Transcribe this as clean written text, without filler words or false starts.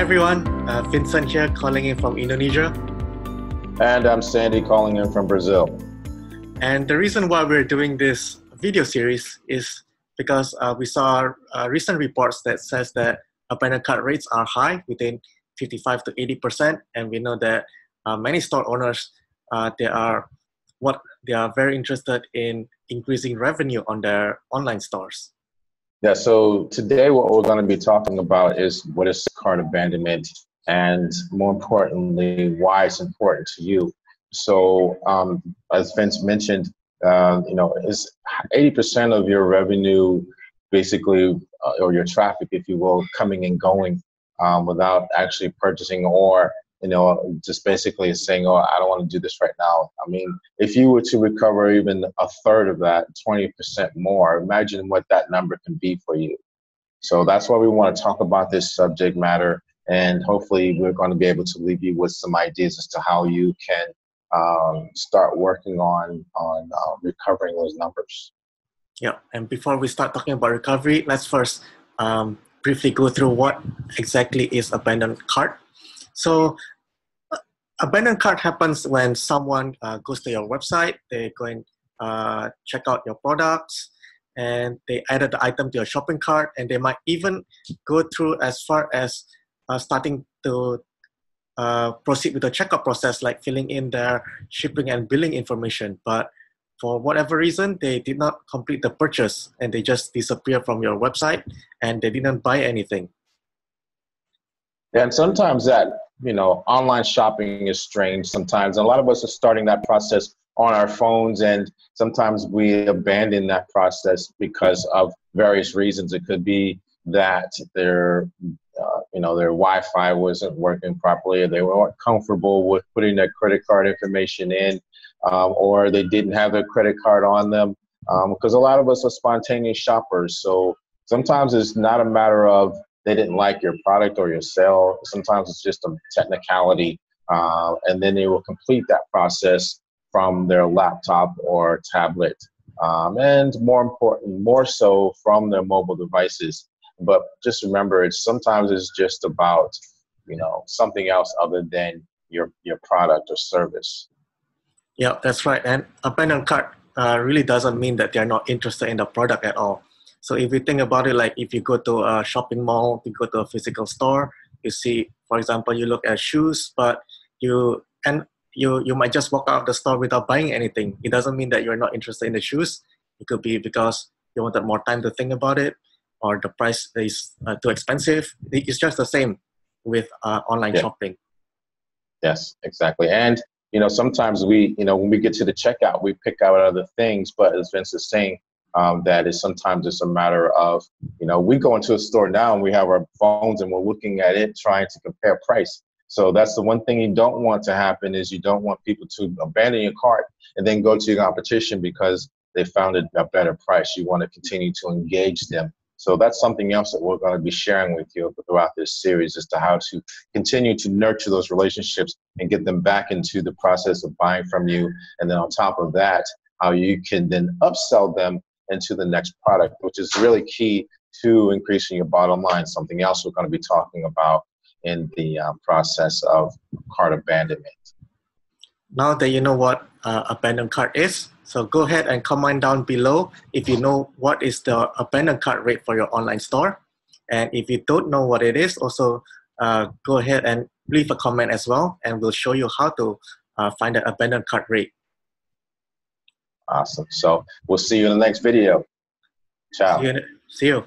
everyone, Vincent here calling in from Indonesia. And I'm Sandy calling in from Brazil. And the reason why we're doing this video series is because we saw recent reports that says that abandoned cart rates are high, within 55 to 80%. And we know that many store owners, they are very interested in increasing revenue on their online stores. Yeah, so today what we're going to be talking about is what is cart abandonment, and more importantly, why it's important to you. So as Vince mentioned, is 80% of your revenue basically, or your traffic, if you will, coming and going without actually purchasing, or just basically saying, oh, I don't want to do this right now. I mean, if you were to recover even a third of that, 20% more, imagine what that number can be for you. So that's why we want to talk about this subject matter. And hopefully we're going to be able to leave you with some ideas as to how you can start working on recovering those numbers. Yeah, and before we start talking about recovery, let's first briefly go through what exactly is abandoned cart. So abandoned cart happens when someone goes to your website, they go and check out your products, and they added the item to your shopping cart, and they might even go through as far as starting to proceed with the checkout process, like filling in their shipping and billing information. But for whatever reason, they did not complete the purchase, and they just disappear from your website, and they didn't buy anything. And sometimes that, online shopping is strange sometimes. A lot of us are starting that process on our phones, and sometimes we abandon that process because of various reasons. It could be that their Wi-Fi wasn't working properly, or they weren't comfortable with putting their credit card information in, or they didn't have their credit card on them, because a lot of us are spontaneous shoppers. So sometimes it's not a matter of they didn't like your product or your sale. Sometimes it's just a technicality, and then they will complete that process from their laptop or tablet, and more so from their mobile devices. But just remember, sometimes it's just about something else other than your product or service. Yeah, that's right. And abandoned cart really doesn't mean that they're not interested in the product at all. So if you think about it, like if you go to a shopping mall, you go to a physical store, you see, for example, you look at shoes, but you might just walk out of the store without buying anything. It doesn't mean that you're not interested in the shoes. It could be because you wanted more time to think about it, or the price is too expensive. It's just the same with online shopping. Yes, exactly. And sometimes we, when we get to the checkout, we pick out other things, but as Vince is saying, that is sometimes it's a matter of, we go into a store now and we have our phones and we're looking at it, trying to compare price. So that's the one thing you don't want to happen, is you don't want people to abandon your cart and then go to your competition because they found it a better price. You want to continue to engage them. So that's something else that we're going to be sharing with you throughout this series, as to how to continue to nurture those relationships and get them back into the process of buying from you. And then on top of that, how you can then upsell them into the next product, which is really key to increasing your bottom line. Something else we're going to be talking about in the process of cart abandonment. Now that you know what abandoned cart is, so go ahead and comment down below if you know what is the abandoned cart rate for your online store. And if you don't know what it is, also go ahead and leave a comment as well, and we'll show you how to find the abandoned cart rate. Awesome. So we'll see you in the next video. Ciao. See you.